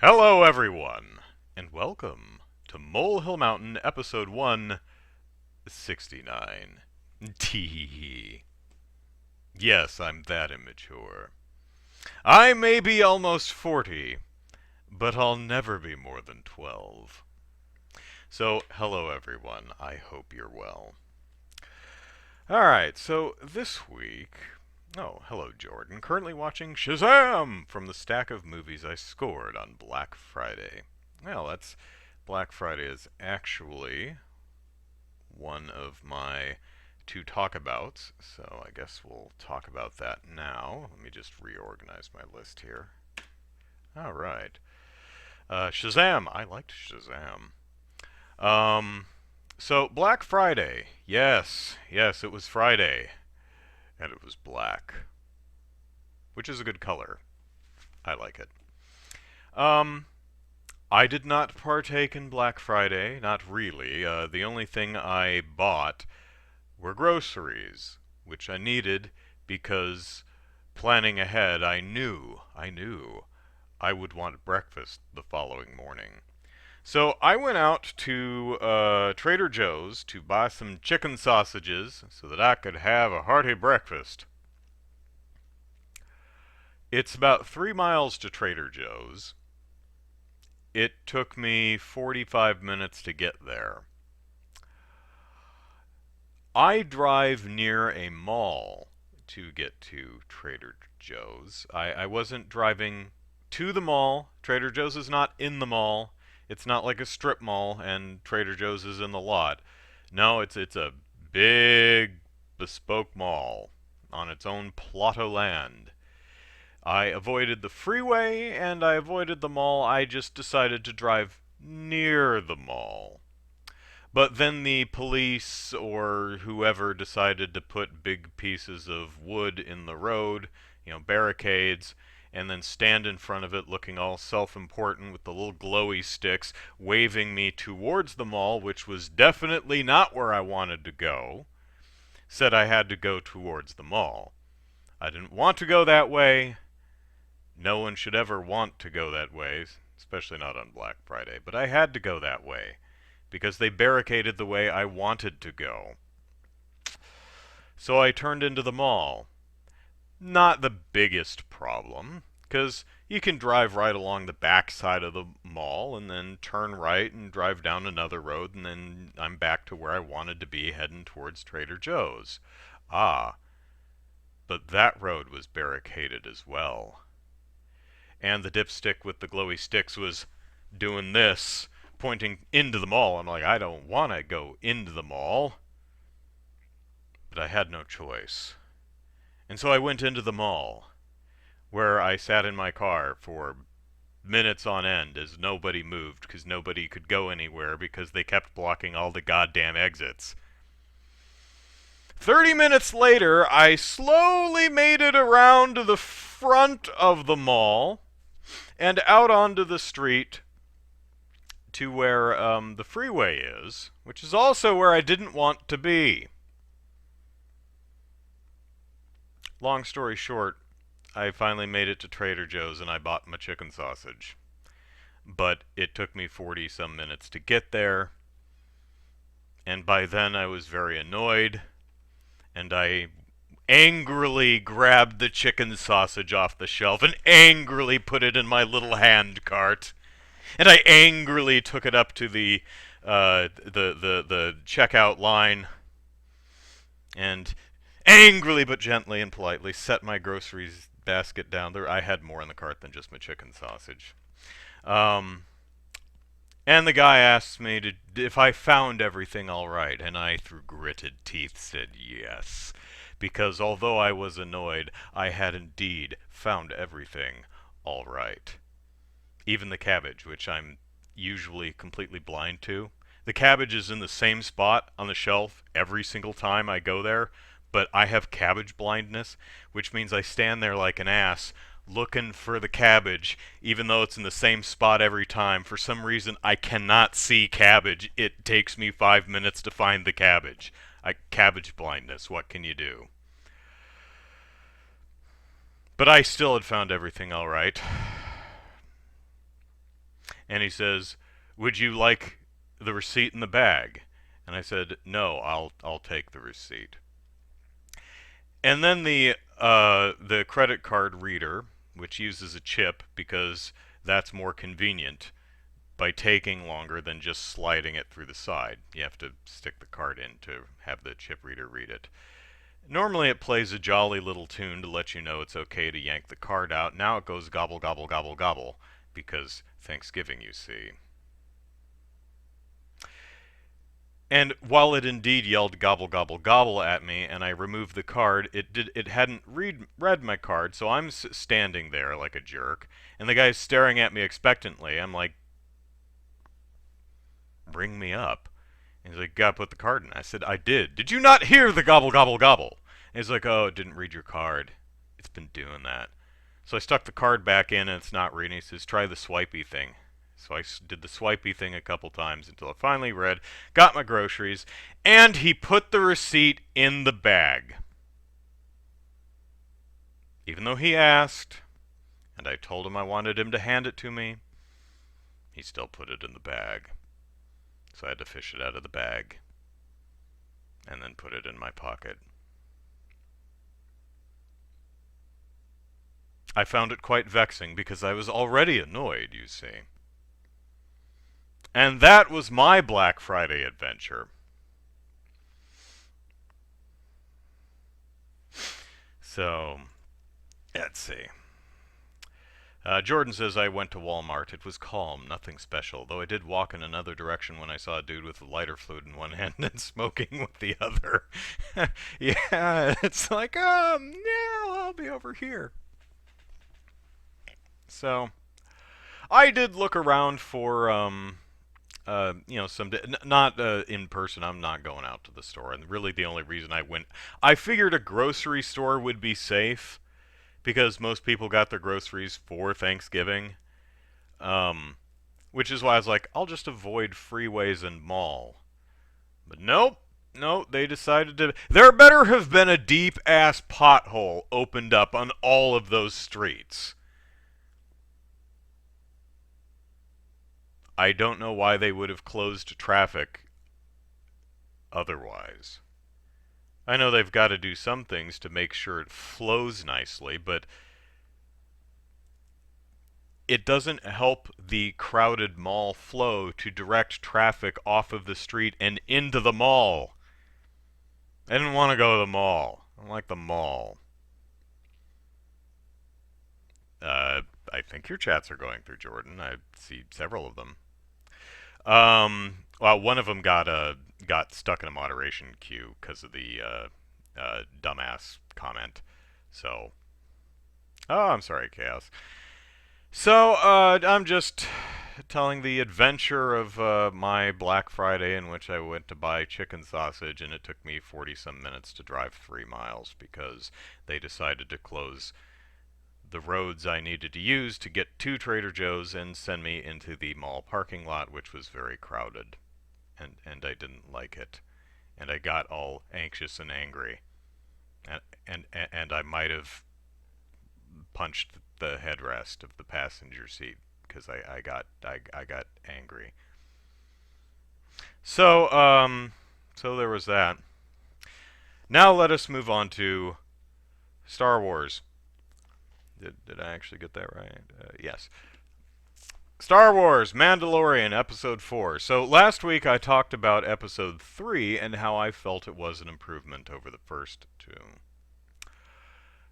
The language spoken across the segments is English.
Hello, everyone, and welcome to Molehill Mountain, episode 169. Tee. Yes, I'm that immature. I may be almost 40, but I'll never be more than 12. So, hello, everyone. I hope you're well. Alright, so this week. Oh, hello, Jordan. Currently watching Shazam from the stack of movies I scored on Black Friday. Well, that's. Black Friday is actually one of my two talkabouts, so I guess we'll talk about that now. Let me just reorganize my list here. Alright. Shazam! I liked Shazam. So, Black Friday. Yes, it was Friday. And it was black. Which is a good color. I like it. I did not partake in Black Friday, not really. The only thing I bought were groceries, which I needed because planning ahead, I knew I would want breakfast the following morning. So I went out to Trader Joe's to buy some chicken sausages so that I could have a hearty breakfast. It's about 3 miles to Trader Joe's. It took me 45 minutes to get there. I drive near a mall to get to Trader Joe's. I wasn't driving to the mall. Trader Joe's is not in the mall. It's not like a strip mall and Trader Joe's is in the lot. No, it's a big bespoke mall on its own plot of land. I avoided the freeway and I avoided the mall. I just decided to drive near the mall. But then the police or whoever decided to put big pieces of wood in the road, barricades, and then stand in front of it looking all self-important with the little glowy sticks, waving me towards the mall, which was definitely not where I wanted to go, said I had to go towards the mall. I didn't want to go that way. No one should ever want to go that way, especially not on Black Friday, but I had to go that way because they barricaded the way I wanted to go. So I turned into the mall. Not the biggest problem, because you can drive right along the back side of the mall and then turn right and drive down another road, and then I'm back to where I wanted to be, heading towards Trader Joe's. Ah, but that road was barricaded as well. And the dipstick with the glowy sticks was doing this, pointing into the mall. I'm like, I don't want to go into the mall. But I had no choice. And so I went into the mall, where I sat in my car for minutes on end as nobody moved because nobody could go anywhere because they kept blocking all the goddamn exits. 30 minutes later, I slowly made it around to the front of the mall and out onto the street to where the freeway is, which is also where I didn't want to be. Long story short, I finally made it to Trader Joe's and I bought my chicken sausage. But it took me 40-some minutes to get there, and by then I was very annoyed, and I angrily grabbed the chicken sausage off the shelf and angrily put it in my little hand cart. And I angrily took it up to the checkout line and angrily but gently and politely set my groceries basket down there. I had more in the cart than just my chicken sausage. And the guy asked me if I found everything all right, and I, through gritted teeth, said yes. Because although I was annoyed, I had indeed found everything all right. Even the cabbage, which I'm usually completely blind to. The cabbage is in the same spot on the shelf every single time I go there, but I have cabbage blindness, which means I stand there like an ass looking for the cabbage, even though it's in the same spot every time. For some reason, I cannot see cabbage. It takes me 5 minutes to find the cabbage. Cabbage blindness, what can you do? But I still had found everything all right. And he says, "Would you like the receipt in the bag?" And I said, "No, I'll take the receipt." And then the credit card reader, which uses a chip because that's more convenient by taking longer than just sliding it through the side. You have to stick the card in to have the chip reader read it. Normally it plays a jolly little tune to let you know it's okay to yank the card out. Now it goes gobble gobble gobble gobble because Thanksgiving, you see. And while it indeed yelled gobble gobble gobble at me and I removed the card, it hadn't read my card, so I'm standing there like a jerk and the guy's staring at me expectantly. I'm like, "Bring me up." And he's like, "Gotta put the card in." I said, "I did." "Did you not hear the gobble gobble gobble?" And he's like, "Oh, it didn't read your card. It's been doing that." So I stuck the card back in and it's not reading. He says, "Try the swipey thing." So I did the swipey thing a couple times until I finally read, got my groceries, and he put the receipt in the bag. Even though he asked, and I told him I wanted him to hand it to me, he still put it in the bag. So I had to fish it out of the bag and then put it in my pocket. I found it quite vexing because I was already annoyed, you see. And that was my Black Friday adventure. So, let's see. Jordan says, "I went to Walmart. It was calm, nothing special, though I did walk in another direction when I saw a dude with lighter fluid in one hand and smoking with the other." Yeah, it's like, yeah, I'll be over here. So, I did look around for, some, not in person. I'm not going out to the store. And really the only reason I figured a grocery store would be safe because most people got their groceries for Thanksgiving. Which is why I was like, I'll just avoid freeways and mall. But nope. No, they decided to. There better have been a deep ass pothole opened up on all of those streets. I don't know why they would have closed traffic otherwise. I know they've got to do some things to make sure it flows nicely, but it doesn't help the crowded mall flow to direct traffic off of the street and into the mall. I didn't want to go to the mall. I don't like the mall. I think your chats are going through, Jordan. I see several of them. Well, one of them got stuck in a moderation queue because of the dumbass comment. So, oh, I'm sorry, Chaos. So, I'm just telling the adventure of my Black Friday in which I went to buy chicken sausage and it took me 40-some minutes to drive 3 miles because they decided to close the roads I needed to use to get to Trader Joe's and send me into the mall parking lot, which was very crowded. And I didn't like it. And I got all anxious and angry. And I might have punched the headrest of the passenger seat because I got angry. So there was that. Now let us move on to Star Wars. Did I actually get that right? Yes. Star Wars Mandalorian Episode 4. So last week I talked about Episode 3 and how I felt it was an improvement over the first two.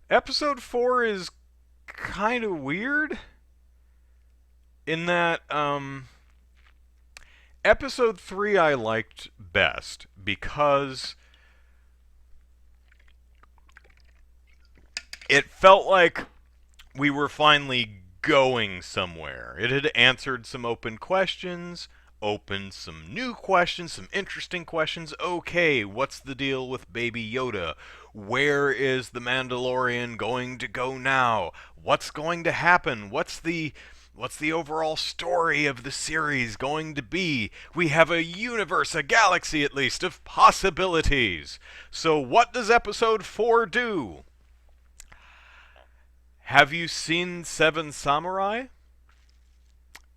Episode 4 is kind of weird in that Episode 3 I liked best because it felt like we were finally going somewhere. It had answered some open questions, opened some new questions, some interesting questions. Okay, what's the deal with Baby Yoda? Where is the Mandalorian going to go now? What's going to happen? What's the overall story of the series going to be? We have a universe, a galaxy at least, of possibilities. So what does Episode 4 do? Have you seen Seven Samurai?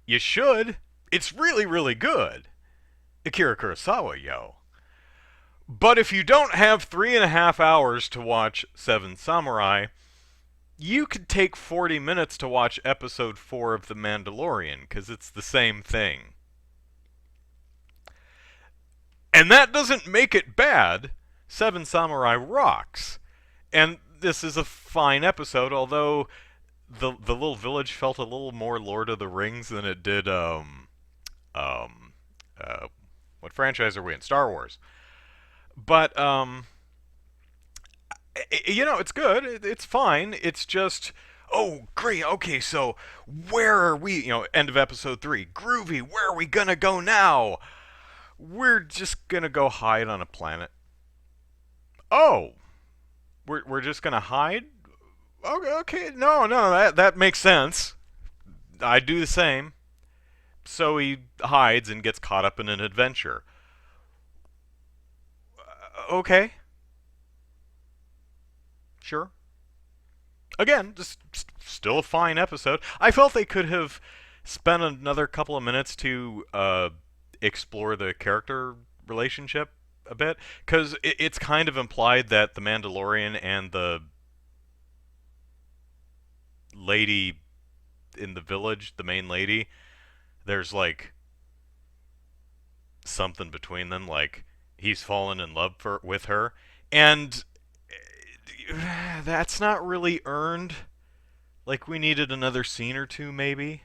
You should. It's really, really good. Akira Kurosawa, yo. But if you don't have 3.5 hours to watch Seven Samurai, you could take 40 minutes to watch episode 4 of The Mandalorian, because it's the same thing. And that doesn't make it bad. Seven Samurai rocks. And this is a fine episode, although the little village felt a little more Lord of the Rings than it did um uh what franchise are we in? Star Wars. But it's good. It's fine. It's just, oh, great. Okay, so where are we? End of episode 3. Groovy. Where are we gonna go now? We're just gonna go hide on a planet. Oh, we're just gonna hide? Okay, okay. No, no, that makes sense. I do the same. So he hides and gets caught up in an adventure. Okay, sure. Again, just still a fine episode. I felt they could have spent another couple of minutes to explore the character relationship a bit, because it's kind of implied that the Mandalorian and the lady in the village, the main lady, there's like something between them, like he's fallen in love with her, and that's not really earned. Like we needed another scene or two, maybe.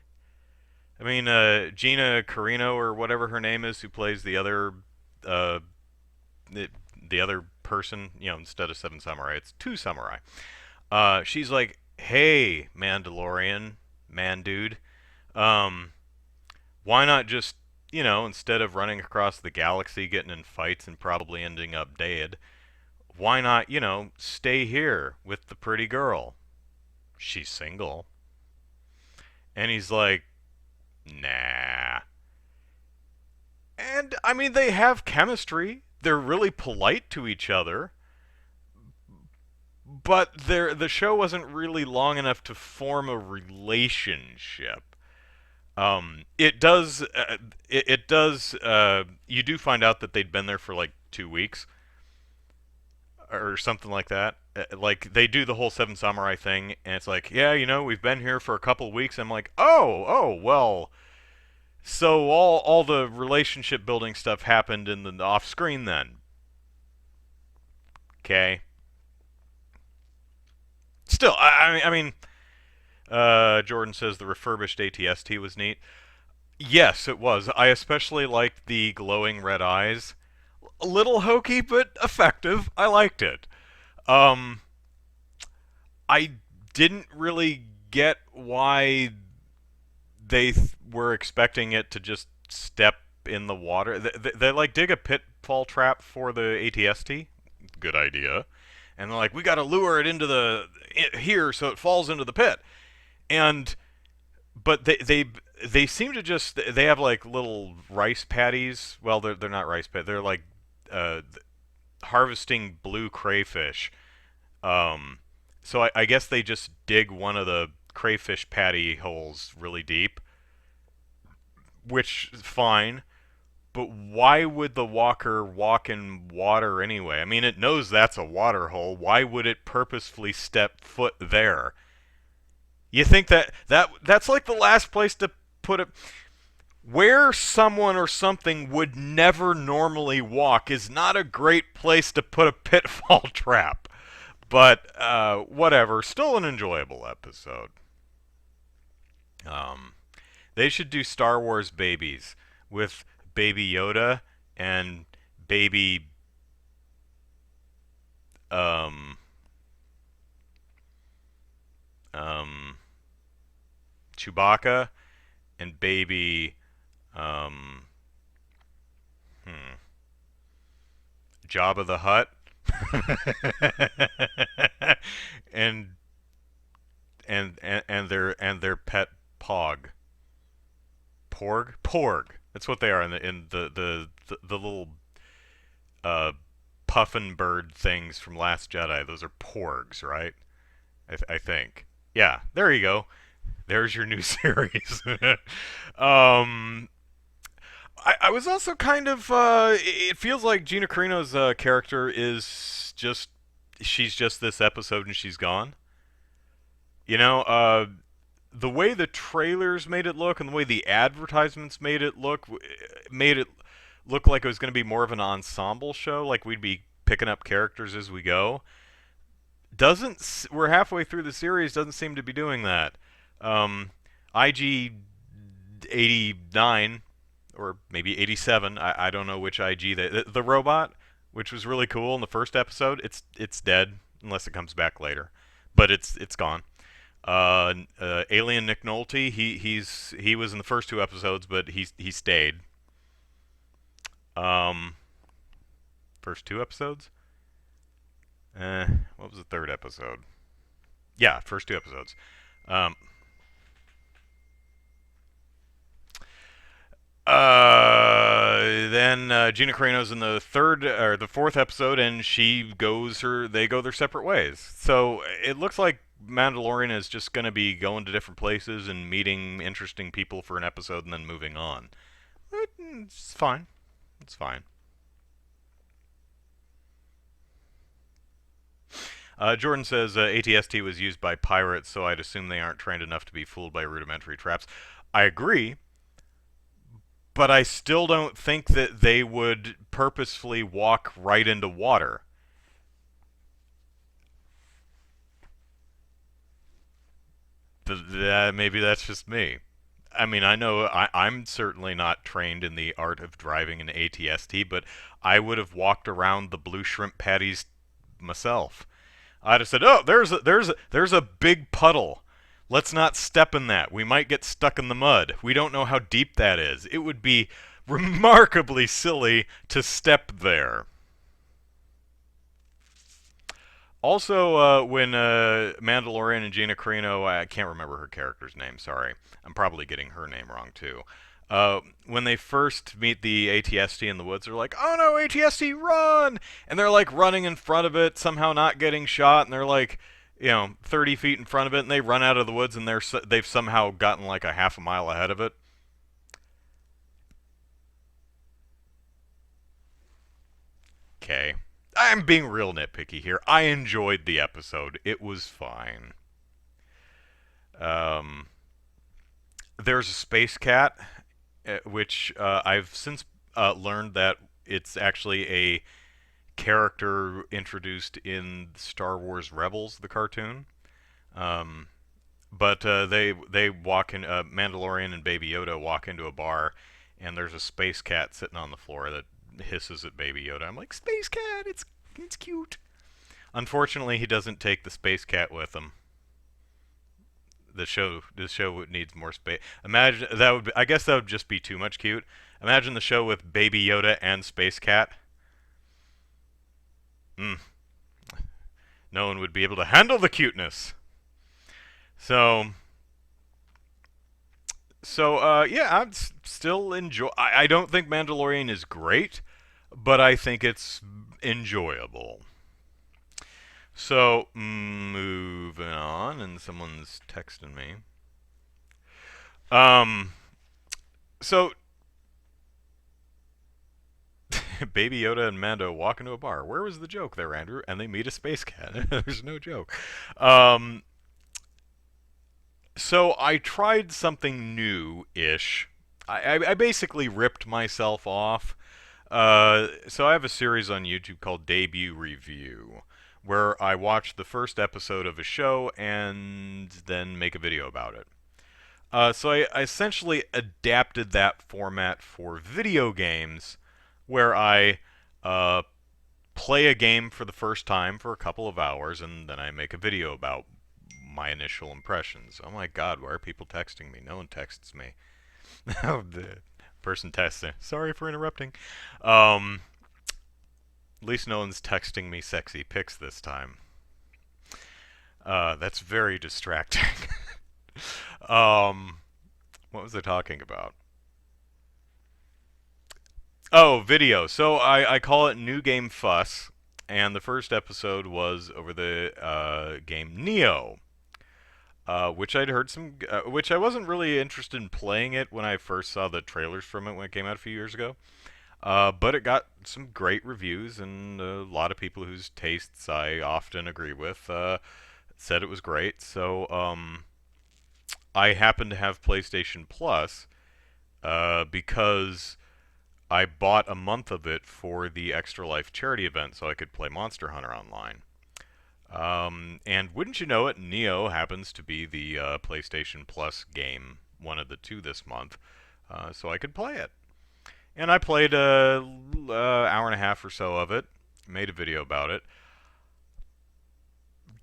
I mean, Gina Carino or whatever her name is, who plays uh, the other person, instead of Seven Samurai, it's Two Samurai. She's like, "Hey, Mandalorian, man, dude, um, why not just, instead of running across the galaxy, getting in fights, and probably ending up dead, why not, stay here with the pretty girl? She's single." And he's like, "Nah." And I mean, they have chemistry. They're really polite to each other, but the show wasn't really long enough to form a relationship. It does. It does. You do find out that they'd been there for like 2 weeks or something like that. Like they do the whole Seven Samurai thing, and it's like, yeah, we've been here for a couple weeks. I'm like, oh, well. So all the relationship building stuff happened in the off screen then. Okay. Still, I mean, Jordan says the refurbished ATST was neat. Yes, it was. I especially liked the glowing red eyes. A little hokey, but effective. I liked it. Um, I didn't really get why were expecting it to just step in the water. They like dig a pitfall trap for the ATST. Good idea. And they're like, we got to lure it into here so it falls into the pit. And but they seem to just they have like little rice paddies. Well, they're not rice paddies. They're like uh, harvesting blue crayfish. Um, so I guess they just dig one of the crayfish patty holes really deep, which is fine. But why would the walker walk in water anyway? I mean, it knows that's a water hole. Why would it purposefully step foot there? You think that's like the last place to put it. Where someone or something would never normally walk is not a great place to put a pitfall trap. But whatever, still an enjoyable episode. Um, they should do Star Wars babies with Baby Yoda and Baby um um Chewbacca and Baby um hmm, Jabba the Hutt and and their pet Pog. Porg. That's what they are in the little uh puffin bird things from Last Jedi. Those are porgs, right? I think. Yeah, there you go. There's your new series. um, I was also kind of. It feels like Gina Carino's character is just. She's just this episode and she's gone. You know, the way the trailers made it look and the way the advertisements made it look like it was going to be more of an ensemble show, like we'd be picking up characters as we go. Doesn't We're halfway through the series, doesn't seem to be doing that. IG 89 or maybe 87, I don't know which IG the robot, which was really cool in the first episode. It's dead unless it comes back later, but it's gone. Alien Nick Nolte, he was in the first two episodes, but he stayed. Um, First two episodes. What was the third episode? Yeah, first two episodes. Um, then Gina Carano's in the third or the fourth episode, and they go their separate ways. So it looks like Mandalorian is just going to be going to different places and meeting interesting people for an episode and then moving on. It's fine. It's fine. Jordan says ATST was used by pirates, so I'd assume they aren't trained enough to be fooled by rudimentary traps. I agree, but I still don't think that they would purposefully walk right into water. Maybe that's just me. I mean, I know I'm certainly not trained in the art of driving an ATST, but I would have walked around the blue shrimp patties myself. I'd have said, "Oh, there's a big puddle. Let's not step in that. We might get stuck in the mud. We don't know how deep that is. It would be remarkably silly to step there." Also, when Mandalorian and Gina Carino, I can't remember her character's name, sorry. I'm probably getting her name wrong, too. When they first meet the ATST in the woods, they're like, "Oh no, ATST, run!" And they're like running in front of it, somehow not getting shot, and they're like, 30 feet in front of it, and they run out of the woods, and they've somehow gotten like a half a mile ahead of it. Okay. I'm being real nitpicky here. I enjoyed the episode. It was fine. Um, there's a space cat, which I've since learned that it's actually a character introduced in Star Wars Rebels, the cartoon. Um, but they walk in. Mandalorian and Baby Yoda walk into a bar, and there's a space cat sitting on the floor that hisses at Baby Yoda. I'm like, "Space cat, it's cute." Unfortunately, he doesn't take the space cat with him. The show needs more space. Imagine that would be, I guess that would just be too much cute. Imagine the show with Baby Yoda and Space Cat. Mm, no one would be able to handle the cuteness. So yeah, still enjoy. I don't think Mandalorian is great, but I think it's enjoyable. So moving on, and someone's texting me. Um, so Baby Yoda and Mando walk into a bar. Where was the joke there, Andrew? And they meet a space cat. There's no joke. Um, so I tried something new-ish. I basically ripped myself off. So I have a series on YouTube called Debut Review, where I watch the first episode of a show and then make a video about it. So I essentially adapted that format for video games, where I uh, play a game for the first time for a couple of hours, and then I make a video about my initial impressions. Oh my god, why are people texting me? No one texts me. The person texting. Sorry for interrupting. At least no one's texting me sexy pics this time. That's very distracting. um, what was I talking about? Oh, video. So I call it New Game Fuss, and the first episode was over the game Nioh. which I'd heard which I wasn't really interested in playing it when I first saw the trailers from it when it came out a few years ago. But it got some great reviews, and a lot of people whose tastes I often agree with said it was great. So I happen to have PlayStation Plus because I bought a month of it for the Extra Life charity event so I could play Monster Hunter online. And wouldn't you know it, Nioh happens to be the PlayStation Plus game, one of the two this month, so I could play it. And I played a hour and a half or so of it, made a video about it.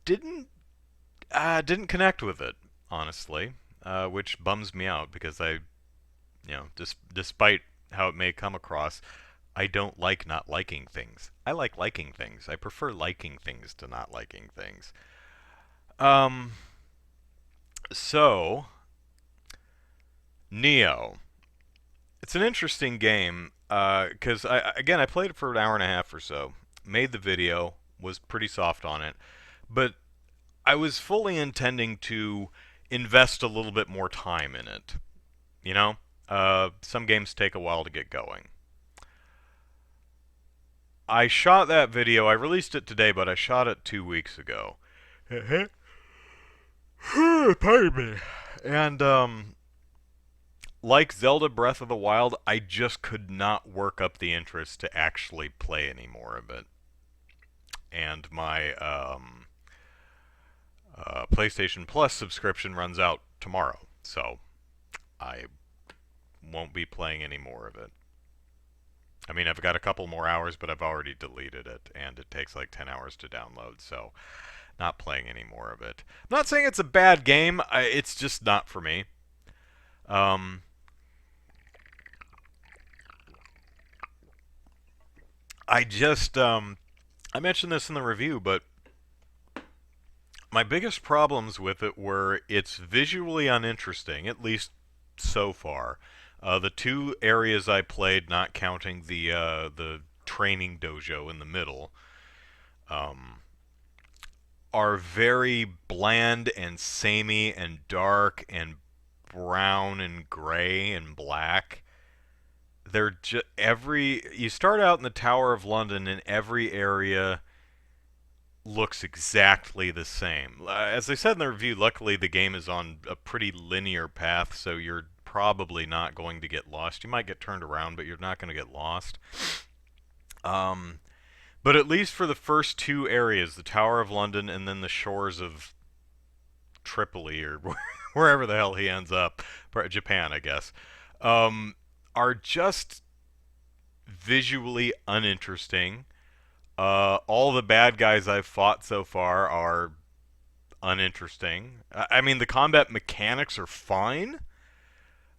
Didn't didn't connect with it, honestly, which bums me out because despite how it may come across, I don't like not liking things. I like liking things. I prefer liking things to not liking things. Um, so Nioh. It's an interesting game because I played it for an hour and a half or so. Made the video, was pretty soft on it, but I was fully intending to invest a little bit more time in it. You know, some games take a while to get going. I shot that video. I released it today, but I shot it 2 weeks ago. Pardon me. And like Zelda Breath of the Wild, I just could not work up the interest to actually play any more of it. And my PlayStation Plus subscription runs out tomorrow, so I won't be playing any more of it. I mean, I've got a couple more hours, but I've already deleted it, and it takes like 10 hours to download, so not playing any more of it. I'm not saying it's a bad game, it's just not for me. Um, I mentioned this in the review, but my biggest problems with it were it's visually uninteresting, at least so far. The two areas I played, not counting the training dojo in the middle, um, are very bland and samey and dark and brown and gray and black. They're just every you start out in the Tower of London and every area looks exactly the same. As I said in the review, luckily the game is on a pretty linear path, so you're probably not going to get lost. You might get turned around, but you're not going to get lost. Um, but at least for the first two areas, the Tower of London and then the shores of Tripoli or wherever the hell he ends up, Japan, I guess, um, are just visually uninteresting. All the bad guys I've fought so far are uninteresting. I mean, the combat mechanics are fine,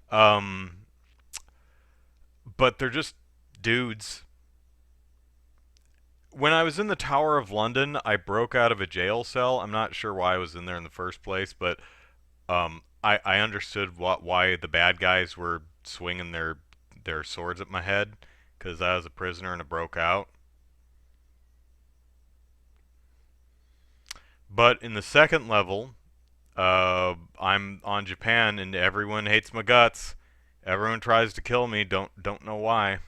um, but they're just dudes. When I was in the Tower of London, I broke out of a jail cell. I'm not sure why I was in there in the first place, but I understood why the bad guys were swinging their swords at my head because I was a prisoner and I broke out. But in the second level, I'm on Japan and everyone hates my guts. Everyone tries to kill me. Don't know why.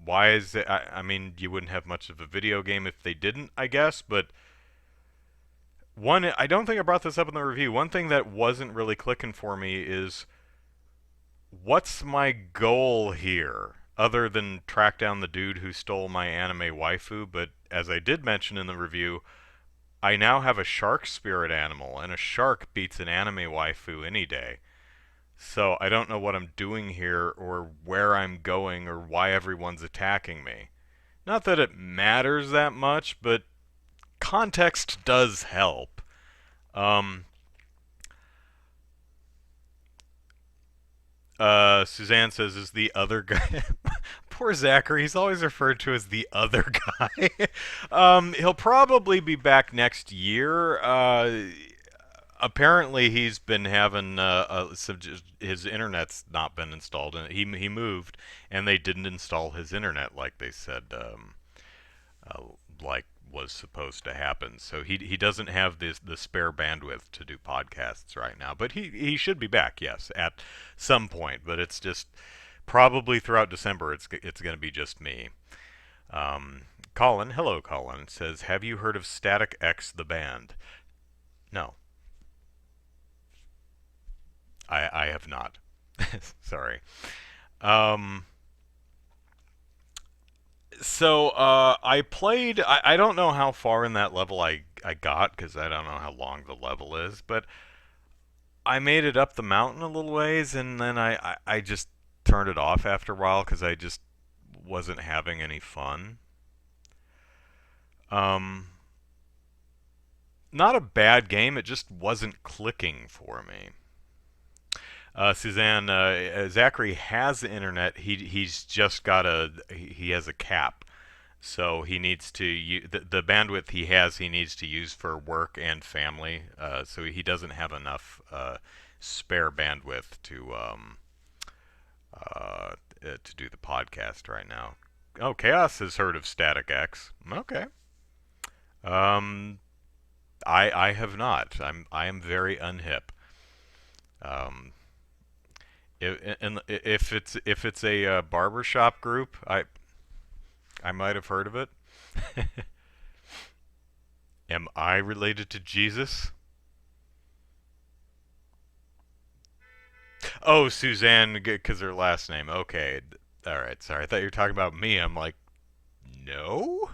Why is it? I mean, you wouldn't have much of a video game if they didn't, I guess. But I don't think I brought this up in the review. One thing that wasn't really clicking for me is what's my goal here? Other than track down the dude who stole my anime waifu, but as I did mention in the review, I now have a shark spirit animal, and a shark beats an anime waifu any day. So I don't know what I'm doing here, or where I'm going, or why everyone's attacking me. Not that it matters that much, but context does help. Suzanne says, is the other guy... Poor Zachary, he's always referred to as the other guy. He'll probably be back next year. Apparently he's been having his internet's not been installed, and he moved, and they didn't install his internet like they said, uh, like was supposed to happen. So he doesn't have the spare bandwidth to do podcasts right now. But he should be back, yes, at some point. But it's just probably throughout December. It's going to be just me. Um, Colin, hello, Colin, says, have you heard of Static X the band? No, I have not. Sorry. Um, I played. I don't know how far in that level I got because I don't know how long the level is, but I made it up the mountain a little ways, and then I just turned it off after a while because I just wasn't having any fun. Um, Not a bad game. It just wasn't clicking for me. Suzanne, Zachary has the internet. He's just got he has a cap, so he needs to the bandwidth he has. He needs to use for work and family. So he doesn't have enough spare bandwidth to do the podcast right now. Oh, Chaos has heard of Static X. Okay. Um, I have not. I am very unhip. Um, if it's a barbershop group, I might have heard of it. Am I related to Jesus? Oh, Suzanne, because her last name. Okay, all right. Sorry, I thought you were talking about me. I'm like, no.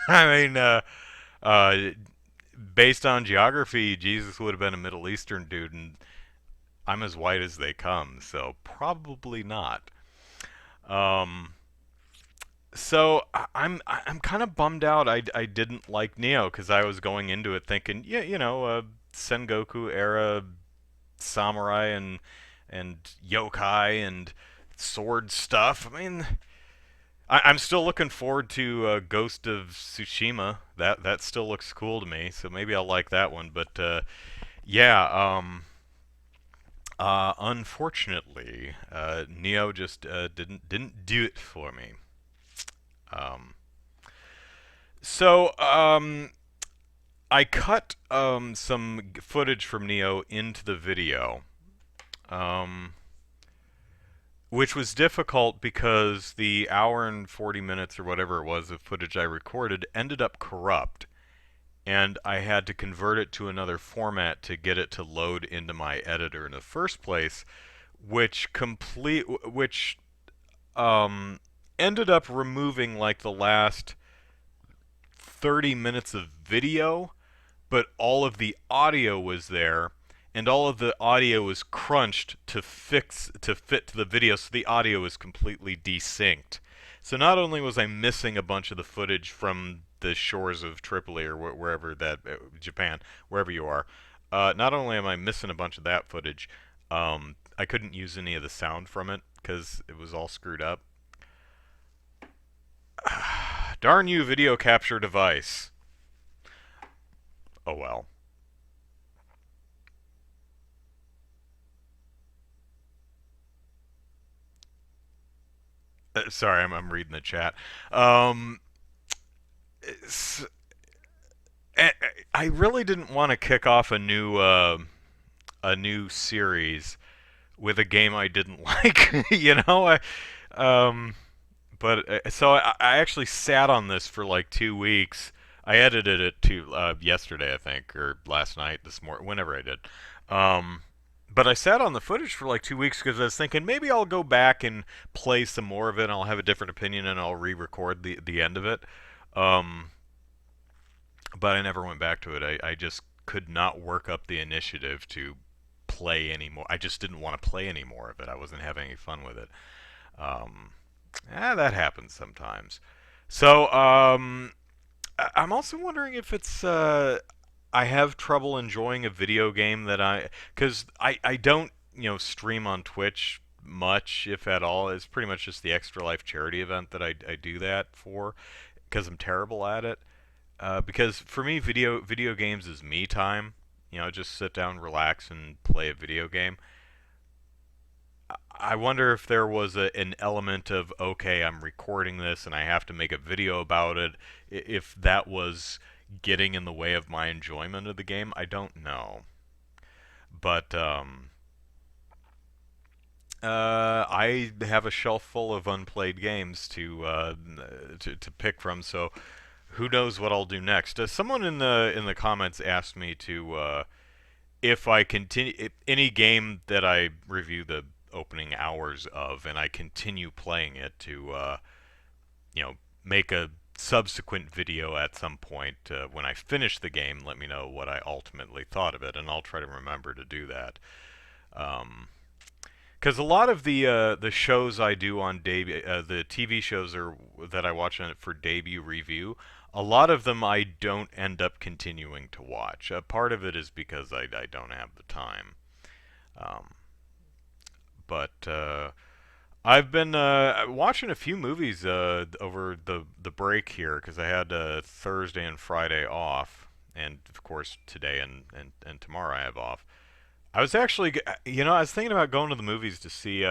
I mean, uh, based on geography, Jesus would have been a Middle Eastern dude, and I'm as white as they come, so probably not. Um, I'm kind of bummed out. I didn't like Nioh because I was going into it thinking, yeah, Sengoku era samurai and yokai and sword stuff. I mean, I'm still looking forward to Ghost of Tsushima. That still looks cool to me. So maybe I'll like that one. But yeah, unfortunately, Nioh just didn't do it for me. Um, so I cut some footage from Nioh into the video, um, which was difficult because the hour and 40 minutes or whatever it was of footage I recorded ended up corrupt, and I had to convert it to another format to get it to load into my editor in the first place, which um, ended up removing like the last 30 minutes of video, but all of the audio was there, and all of the audio was crunched to fit to the video, so the audio was completely desynced. So not only was I missing a bunch of the footage from the shores of Tripoli or wherever that Japan, wherever you are, not only am I missing a bunch of that footage, I couldn't use any of the sound from it because it was all screwed up. Darn you, video capture device. Oh well. Sorry, I'm reading the chat. Um, I really didn't want to kick off a new series with a game I didn't like. Um, but so I actually sat on this for like 2 weeks. I edited it to yesterday, I think, or last night, this morning, whenever I did. Um, but I sat on the footage for like 2 weeks because I was thinking maybe I'll go back and play some more of it. And I'll have a different opinion and I'll re-record the end of it. Um, but I never went back to it. I just could not work up the initiative to play anymore. I just didn't want to play any more of it. I wasn't having any fun with it. Um, that happens sometimes. So I'm also wondering if it's I have trouble enjoying a video game because I don't stream on Twitch much, if at all. It's pretty much just the Extra Life charity event that I do that for because I'm terrible at it. Because for me, video games is me time. Just sit down, relax, and play a video game. I wonder if there was an element of, okay, I'm recording this and I have to make a video about it. If that was getting in the way of my enjoyment of the game, I don't know. But I have a shelf full of unplayed games to pick from, so who knows what I'll do next. Someone in the comments asked me to if I continue any game that I review the opening hours of, and I continue playing it to you know make a subsequent video at some point when I finish the game. Let me know what I ultimately thought of it, and I'll try to remember to do that. Um, because a lot of the shows I do on debut, the TV shows or that I watch on it for debut review, a lot of them I don't end up continuing to watch. Part of it is because I don't have the time. Um, but I've been watching a few movies over the break here because I had Thursday and Friday off, and of course today and tomorrow I have off. I was actually, I was thinking about going to the movies to see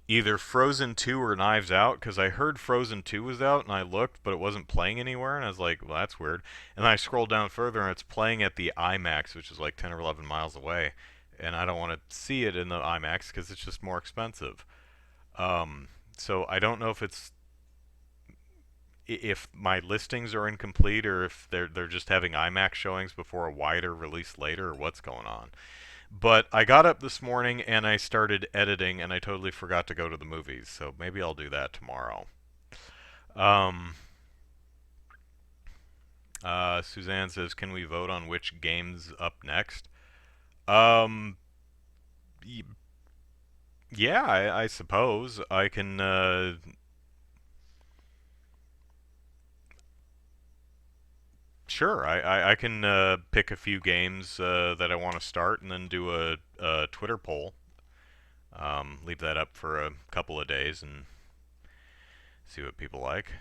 either Frozen 2 or Knives Out because I heard Frozen 2 was out and I looked, but it wasn't playing anywhere, and I was like, well, that's weird. And then I scrolled down further and it's playing at the IMAX, which is like 10 or 11 miles away, and I don't want to see it in the IMAX because it's just more expensive. Um, so I don't know if my listings are incomplete or if they're just having IMAX showings before a wider release later or what's going on. But I got up this morning and I started editing and I totally forgot to go to the movies. So maybe I'll do that tomorrow. Um, Suzanne says, "Can we vote on which game's up next?" Um, y- yeah, I suppose I can. Sure, I can pick a few games that I want to start and then do a Twitter poll. Leave that up for a couple of days and see what people like.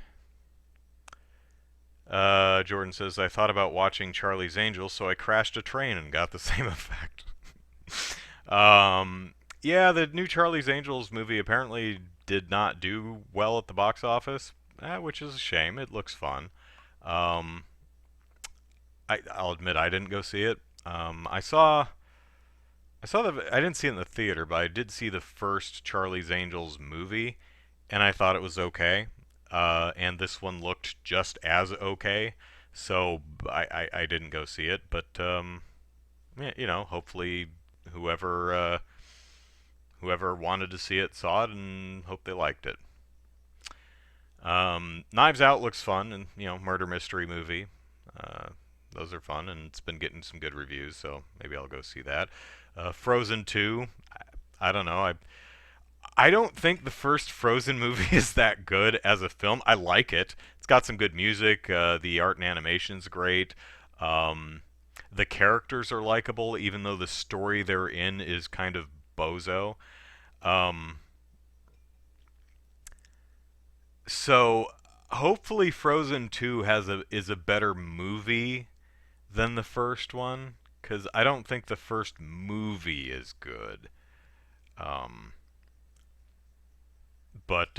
Jordan says, I thought about watching Charlie's Angels, so I crashed a train and got the same effect. Yeah, the new Charlie's Angels movie apparently did not do well at the box office, which is a shame. It looks fun. Um, I'll admit I didn't go see it. I didn't see it in the theater, but I did see the first Charlie's Angels movie, and I thought it was okay. And this one looked just as okay, so I didn't go see it. But yeah, hopefully whoever whoever wanted to see it saw it, and hope they liked it. Knives Out looks fun, and murder mystery movie. Uh, those are fun, and it's been getting some good reviews, so maybe I'll go see that. Frozen 2, I don't know. I don't think the first Frozen movie is that good as a film. I like it. It's got some good music. The art and animation's great. Um, the characters are likable, even though the story they're in is kind of bozo. Um, so hopefully Frozen 2 is a better movie than the first one, because I don't think the first movie is good. Um, but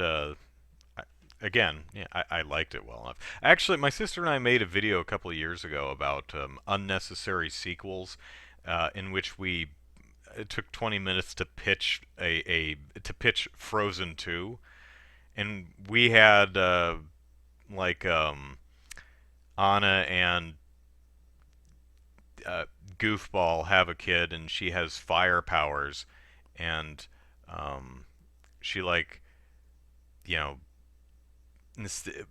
again, yeah, I liked it well enough. Actually, my sister and I made a video a couple of years ago about unnecessary sequels, in which we it took 20 minutes to pitch to pitch Frozen 2, and we had like Anna and uh, Goofball have a kid, and she has fire powers, and um, she like you know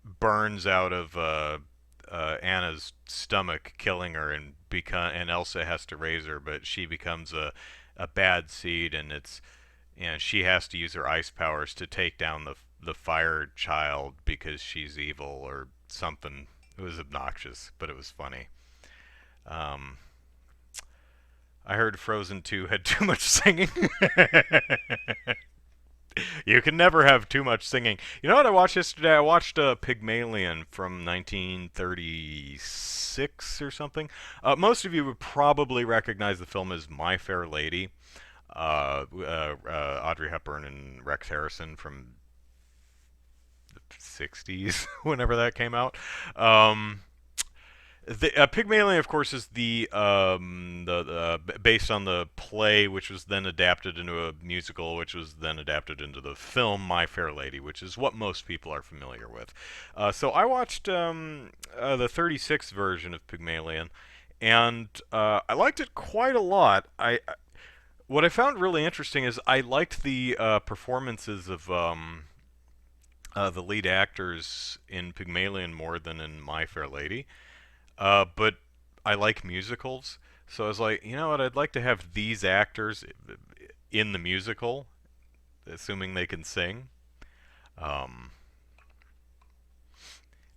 burns out of Anna's stomach, killing her, and Elsa has to raise her, but she becomes a bad seed, and she has to use her ice powers to take down the fire child because she's evil or something. It was obnoxious, but it was funny. Um, I heard Frozen 2 had too much singing. You can never have too much singing. You know what I watched yesterday? I watched Pygmalion from 1936 or something. Most of you would probably recognize the film as My Fair Lady. Audrey Hepburn and Rex Harrison from the 60s, whenever that came out. Um, Pygmalion, of course, is the based on the play, which was then adapted into a musical, which was then adapted into the film My Fair Lady, which is what most people are familiar with. So I watched the 36 version of Pygmalion, and I liked it quite a lot. What I found really interesting is I liked the performances of the lead actors in Pygmalion more than in My Fair Lady. But I like musicals, so I was like, you know what? I'd like to have these actors in the musical, assuming they can sing. Um,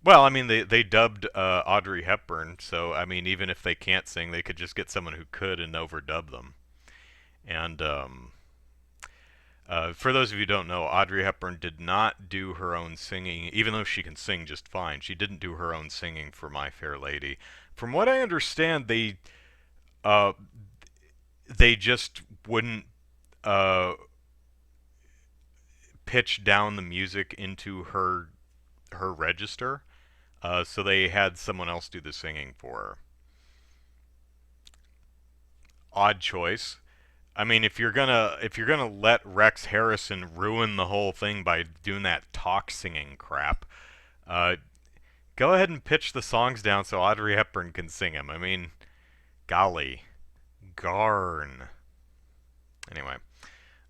well, I mean, they dubbed Audrey Hepburn, so I mean, even if they can't sing, they could just get someone who could and overdub them. And for those of you who don't know, Audrey Hepburn did not do her own singing, even though she can sing just fine. She didn't do her own singing for My Fair Lady. From what I understand, uh, they just wouldn't uh, pitch down the music into her register, so they had someone else do the singing for her. Odd choice. I mean, if you're gonna let Rex Harrison ruin the whole thing by doing that talk singing crap, uh, go ahead and pitch the songs down so Audrey Hepburn can sing them. I mean, golly, garn. Anyway,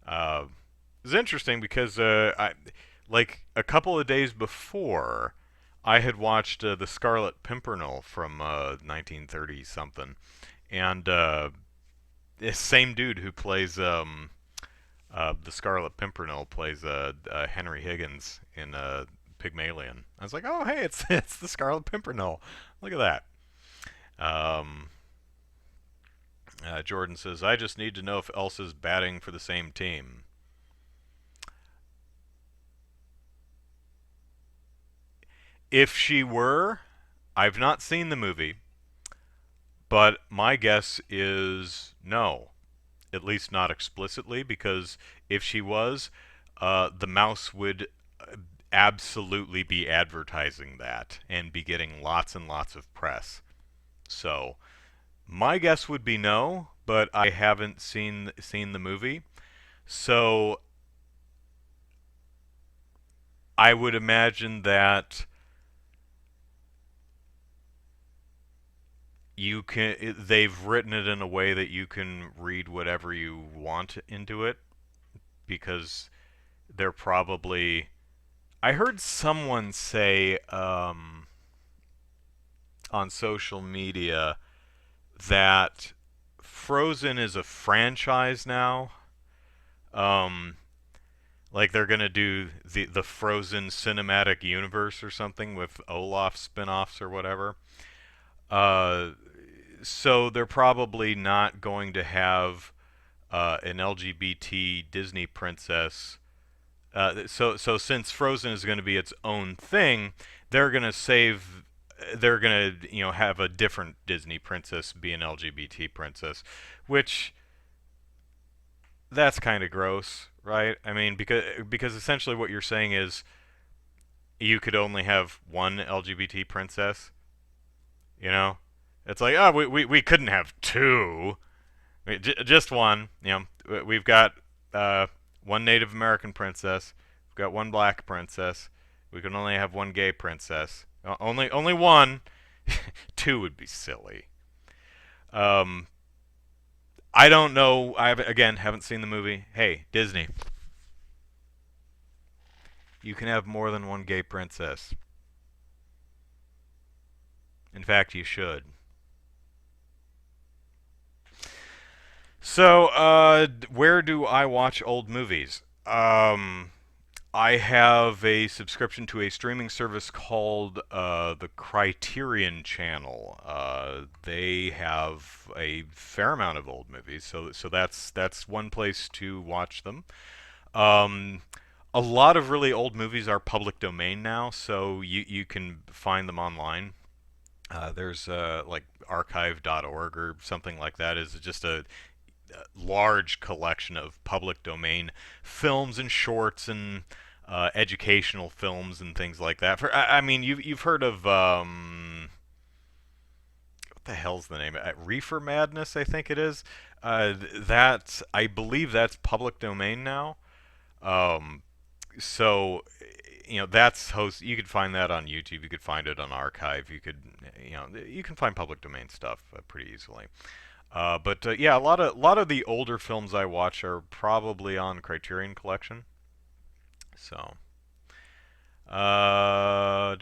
uh, it's interesting because like a couple of days before, I had watched The Scarlet Pimpernel from 1930 something, and this same dude who plays the Scarlet Pimpernel plays Henry Higgins in Pygmalion. I was like, oh hey, it's it's the Scarlet Pimpernel. Look at that. Um, Jordan says, I just need to know if Elsa's batting for the same team. If she were, I've not seen the movie, but my guess is no. At least not explicitly, because if she was, the mouse would absolutely be advertising that and be getting lots and lots of press. So my guess would be no, but I haven't seen the movie. So I would imagine that they've written it in a way that you can read whatever you want into it, because they're probably I heard someone say on social media that Frozen is a franchise now. Um, like they're gonna do the Frozen cinematic universe or something with Olaf spin-offs or whatever. Uh, so they're probably not going to have an LGBT Disney princess. So since Frozen is going to be its own thing, they're going to save. They're going to have a different Disney princess be an LGBT princess, which that's kind of gross, right? I mean, because essentially what you're saying is you could only have one LGBT princess. You know, it's like, oh, we couldn't have two. Just one. We've got uh, one Native American princess. We've got one black princess. We can only have one gay princess. Only one. Two would be silly. Um, I don't know. Again haven't seen the movie. Hey, Disney, you can have more than one gay princess. In fact, you should. So, where do I watch old movies? I have a subscription to a streaming service called the Criterion Channel. They have a fair amount of old movies, so that's one place to watch them. Um, a lot of really old movies are public domain now, so you can find them online. There's like archive.org or something like that is just large collection of public domain films and shorts and educational films and things like that. I mean, you've heard of what the hell's the name? Reefer Madness, I think it is. That I believe that's public domain now. Um, so that's host. You could find that on YouTube. You could find it on Archive. You can find public domain stuff pretty easily. But yeah, a lot of the older films I watch are probably on Criterion Collection. So, duh.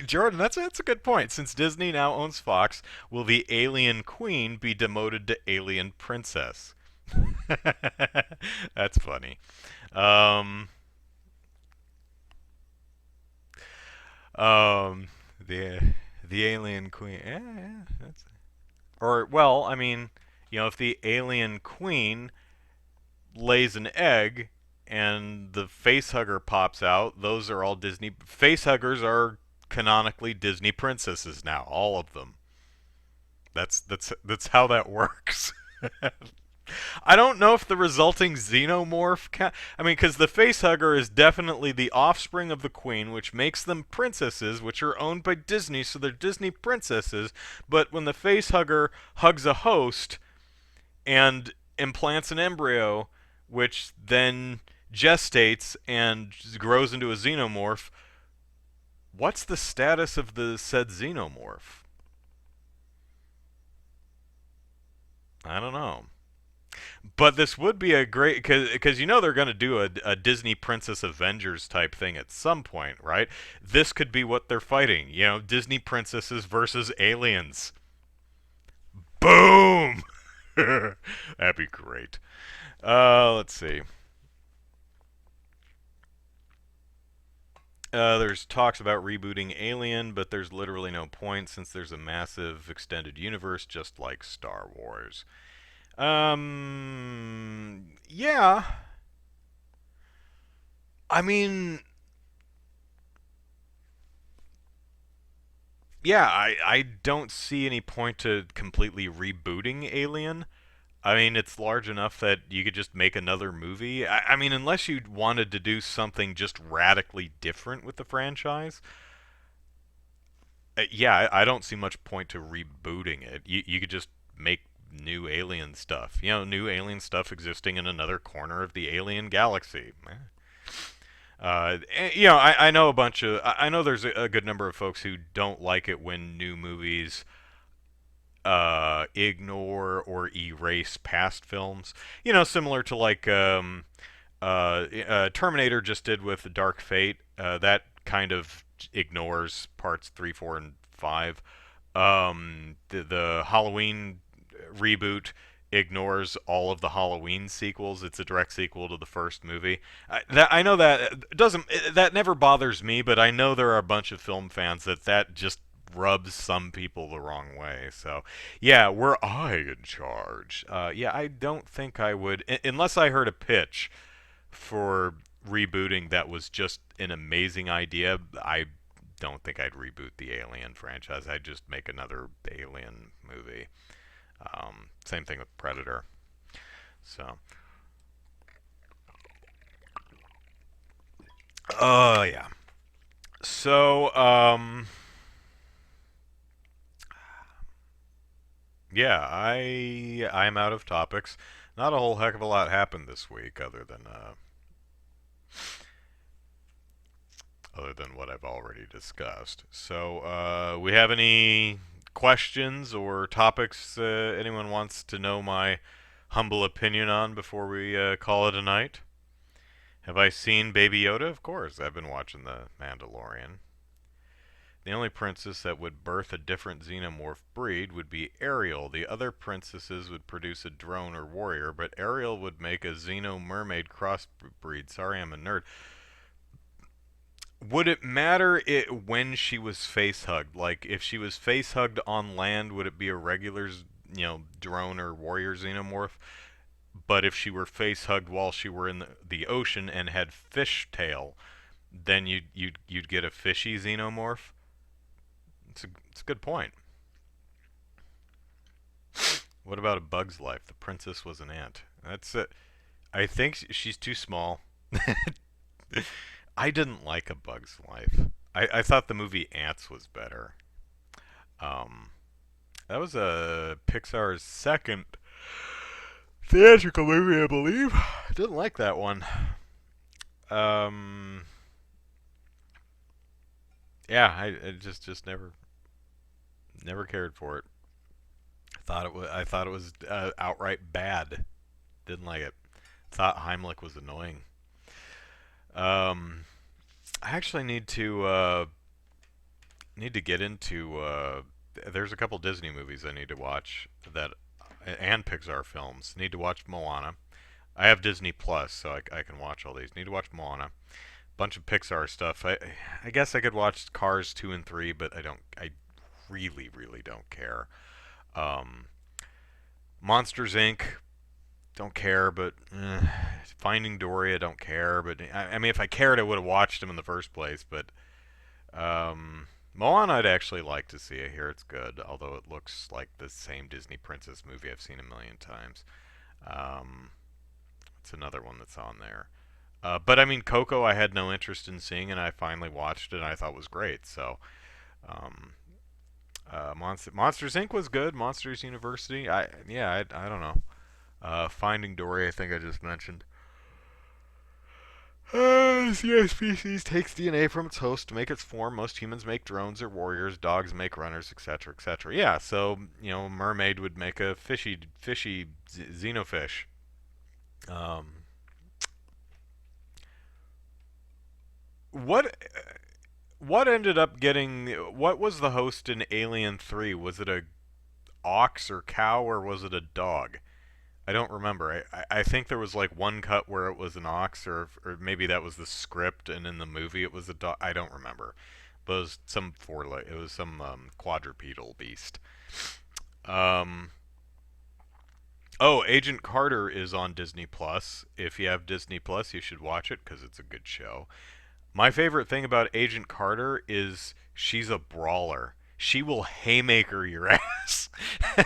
Jordan, that's a good point. Since Disney now owns Fox, will the Alien Queen be demoted to Alien Princess? That's funny. Um, um, the the Alien Queen. Yeah. Or well, I mean, if the Alien Queen lays an egg and the facehugger pops out, those are all Disney facehuggers are canonically Disney princesses now, all of them. That's how that works. I don't know if the resulting xenomorph I mean, because the facehugger is definitely the offspring of the queen, which makes them princesses, which are owned by Disney, so they're Disney princesses. But when the facehugger hugs a host and implants an embryo, which then gestates and grows into a xenomorph, what's the status of the said xenomorph? I don't know. But this would be a great because they're going to do a Disney Princess Avengers type thing at some point, right? This could be what they're fighting. Disney princesses versus aliens. Boom! That'd be great. Let's see. There's talks about rebooting Alien, but there's literally no point since there's a massive extended universe just like Star Wars. Yeah. I mean, yeah, I don't see any point to completely rebooting Alien. I mean, it's large enough that you could just make another movie. I mean, unless you wanted to do something just radically different with the franchise. Yeah, I don't see much point to rebooting it. You could just make new alien stuff. New alien stuff existing in another corner of the alien galaxy. I know a bunch of. I know there's a good number of folks who don't like it when new movies ignore or erase past films. Similar to like Terminator just did with Dark Fate. That kind of ignores parts 3, 4, and 5. The Halloween reboot ignores all of the Halloween sequels. It's a direct sequel to the first movie. I know that doesn't that never bothers me, but I know there are a bunch of film fans that just rubs some people the wrong way. So, yeah, were I in charge, yeah, I don't think I would, unless I heard a pitch for rebooting that was just an amazing idea. I don't think I'd reboot the Alien franchise. I'd just make another Alien movie. Same thing with Predator. So, yeah. So, yeah, I'm out of topics. Not a whole heck of a lot happened this week, other than what I've already discussed. So, we have any questions or topics anyone wants to know my humble opinion on before we call it a night? Have I seen Baby Yoda? Of course, I've been watching The Mandalorian. The only princess that would birth a different xenomorph breed would be Ariel. The other princesses would produce a drone or warrior, but Ariel would make a xeno mermaid crossbreed. Sorry, I'm a nerd. Would it matter when she was face hugged? Like, if she was face hugged on land, would it be a regular, drone or warrior xenomorph? But if she were face hugged while she were in the ocean and had fish tail, then you'd get a fishy xenomorph. It's a good point. What about A Bug's Life? The princess was an ant. That's it. I think she's too small. I didn't like A Bug's Life. I thought the movie Ants was better. Um, that was Pixar's second theatrical movie, I believe. I didn't like that one. Um, yeah, I just never cared for it. I thought it was outright bad. Didn't like it. Thought Heimlich was annoying. Um, I actually need to get into. There's a couple Disney movies I need to watch that, and Pixar films. Need to watch Moana. I have Disney Plus, so I can watch all these. Need to watch Moana. Bunch of Pixar stuff. I guess I could watch Cars 2 and 3, but I don't. I really don't care. Um, Monsters Inc. Don't care, but Finding Dory, I don't care. But I mean, if I cared, I would have watched them in the first place. But Moana, I'd actually like to see. I hear it's good, although it looks like the same Disney princess movie I've seen a million times. Um, it's another one that's on there. But I mean, Coco, I had no interest in seeing, and I finally watched it, and I thought it was great. So, um, Monsters Inc. was good. Monsters University, I don't know. Finding Dory, I think I just mentioned. Yeah, species takes DNA from its host to make its form. Most humans make drones or warriors. Dogs make runners, etc., etc. Yeah, so mermaid would make a fishy xenofish. Um, what what ended up getting? What was the host in Alien 3? Was it a ox or cow, or was it a dog? I don't remember. I think there was like one cut where it was an ox, or maybe that was the script, and in the movie it was a dog. I don't remember. But it was some it was some quadrupedal beast. Um, oh, Agent Carter is on Disney Plus. If you have Disney Plus, you should watch it because it's a good show. My favorite thing about Agent Carter is she's a brawler. She will haymaker your ass.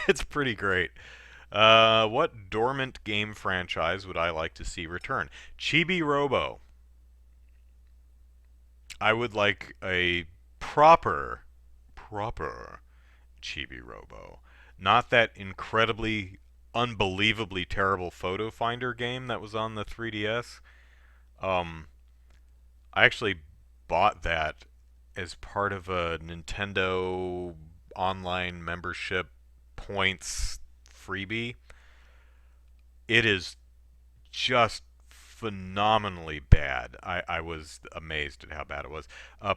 It's pretty great. What dormant game franchise would I like to see return? Chibi Robo. I would like a proper Chibi Robo. Not that incredibly, unbelievably terrible photo finder game that was on the 3DS. Um, I actually bought that as part of a Nintendo online membership points freebie. It is just phenomenally bad. I was amazed at how bad it was.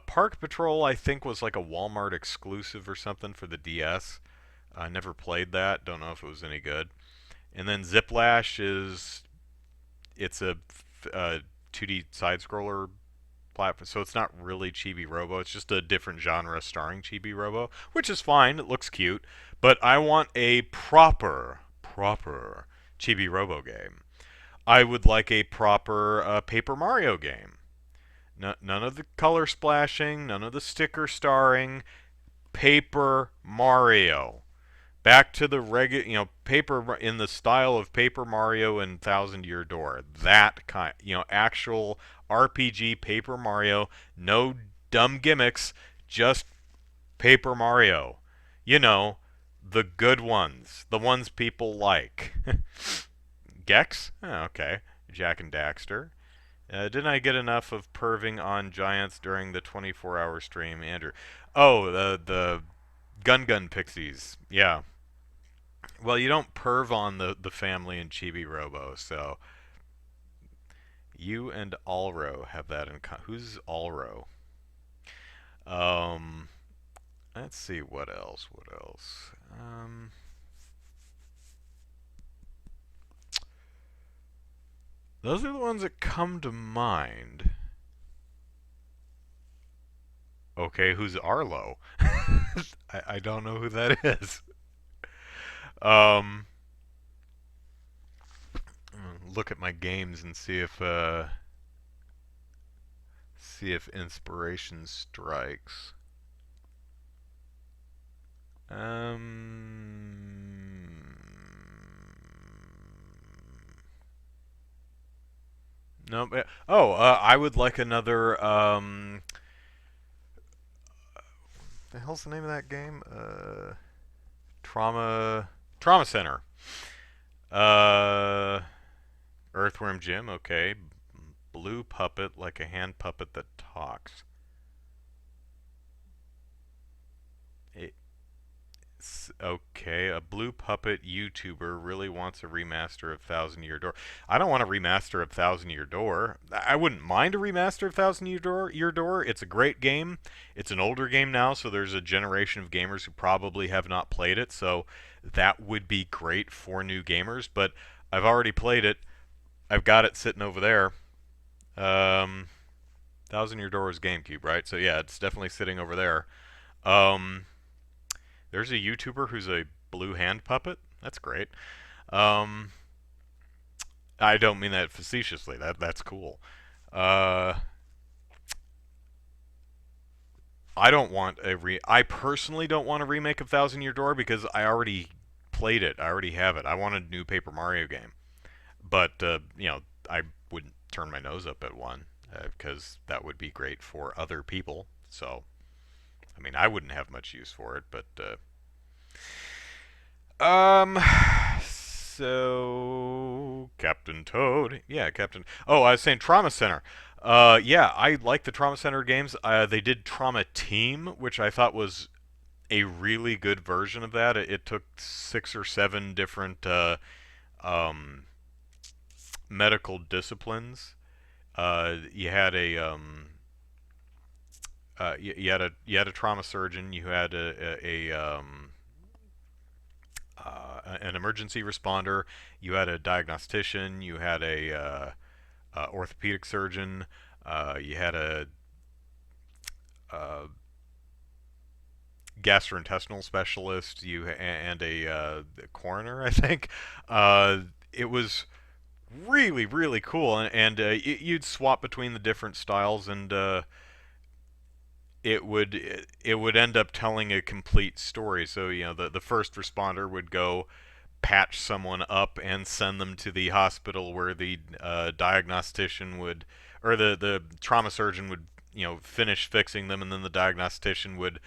Park Patrol, I think, was like a Walmart exclusive or something for the DS. I never played that. Don't know if it was any good. And then Ziplash it's a 2D side scroller platform, so it's not really Chibi Robo. It's just a different genre starring Chibi Robo, which is fine. It looks cute, but I want a proper Chibi Robo game. I would like a proper Paper Mario game. None of the color splashing, none of the sticker starring. Paper Mario. Back to the regular, paper in the style of Paper Mario and Thousand Year Door. That kind, actual RPG Paper Mario. No dumb gimmicks, just Paper Mario. You know, the good ones, the ones people like. Gex? Oh, okay. Jack and Daxter. Didn't I get enough of perving on giants during the 24-hour stream, Andrew? Oh, the Gun Pixies. Yeah. Well, you don't perv on the family in Chibi Robo, so you and Alro have that in common. Who's Alro? Um, let's see what else. What else? Those are the ones that come to mind. Okay, who's Arlo? I don't know who that is. Um, look at my games and see if inspiration strikes. Um, No. Oh, I would like another. The hell's the name of that game? Trauma Center. Uh, Earthworm Jim. Okay. Blue puppet, like a hand puppet that talks. Okay, a blue puppet YouTuber really wants a remaster of Thousand Year Door. I don't want a remaster of Thousand Year Door. I wouldn't mind a remaster of Thousand Year Door. It's a great game. It's an older game now, so there's a generation of gamers who probably have not played it. So that would be great for new gamers. But I've already played it. I've got it sitting over there. Um, Thousand Year Door is GameCube, right? So yeah, it's definitely sitting over there. Um, there's a YouTuber who's a blue hand puppet. That's great. Um, I don't mean that facetiously. That's cool. Uh, I don't want a re. I personally don't want a remake of Thousand Year Door because I already played it. I already have it. I want a new Paper Mario game, but I wouldn't turn my nose up at one because that would be great for other people. So, I mean, I wouldn't have much use for it, but Um. So Captain Toad, yeah, Captain. Oh, I was saying Trauma Center. Yeah, I like the Trauma Center games. They did Trauma Team, which I thought was a really good version of that. It took 6 or 7 different um, medical disciplines. You had a you had a trauma surgeon. You had an emergency responder. You had a diagnostician. You had a orthopedic surgeon. You had a uh, gastrointestinal specialist. And a coroner, I think. It was really cool, and you'd swap between the different styles, and it would end up telling a complete story. So the first responder would go patch someone up and send them to the hospital where the diagnostician would, or the trauma surgeon would, finish fixing them, and then the diagnostician would,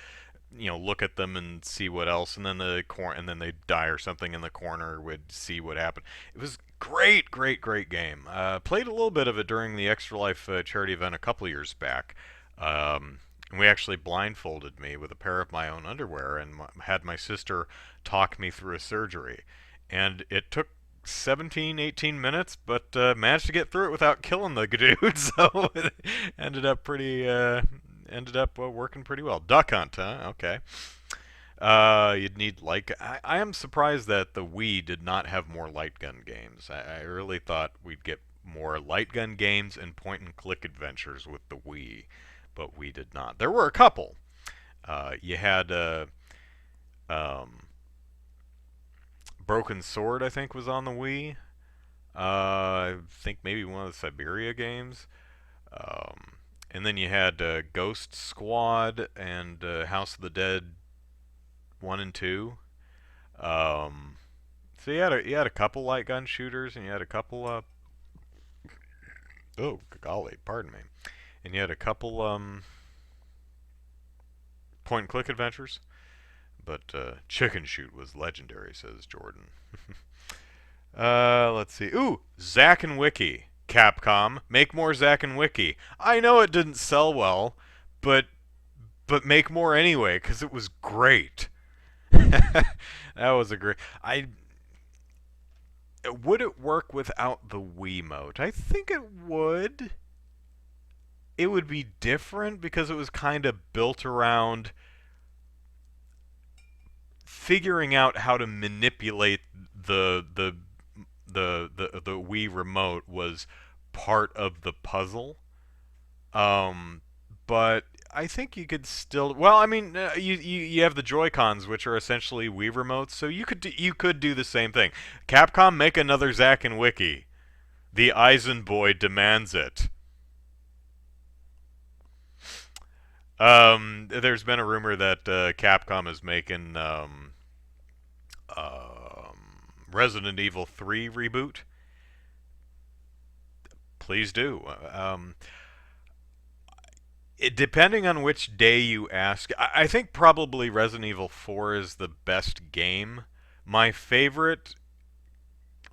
look at them and see what else, and then and then they'd die or something, and the coroner would see what happened. It was great game. Played a little bit of it during the Extra Life charity event a couple years back. And we actually blindfolded me with a pair of my own underwear and had my sister talk me through a surgery. And it took 17, 18 minutes, but managed to get through it without killing the dude. So it ended up working pretty well. Duck Hunt, huh? Okay. You'd need I am surprised that the Wii did not have more light gun games. I really thought we'd get more light gun games and point and click adventures with the Wii, but we did not. There were a couple. You had um, Broken Sword, I think, was on the Wii. I think maybe one of the Siberia games. Um, and then you had Ghost Squad and House of the Dead 1 and 2. Um, so you had a couple light gun shooters, and you had a couple oh golly, pardon me, and you had a couple point and click adventures. But Chicken Shoot was legendary, says Jordan. Let's see. Ooh, Zack and Wiki. Capcom, make more Zack and Wiki. I know it didn't sell well, but make more anyway, because it was great. That was a great. I Would it work without the Wiimote? I think it would. It would be different because it was kind of built around figuring out how to manipulate the Wii remote was part of the puzzle. Um, but I think you could still. Well, I mean, you have the Joy Cons, which are essentially Wii remotes, so you could do the same thing. Capcom, make another Zack and Wiki. The Eisen boy demands it. There's been a rumor that Capcom is making um, Resident Evil 3 reboot. Please do. Depending on which day you ask, I think probably Resident Evil 4 is the best game. My favorite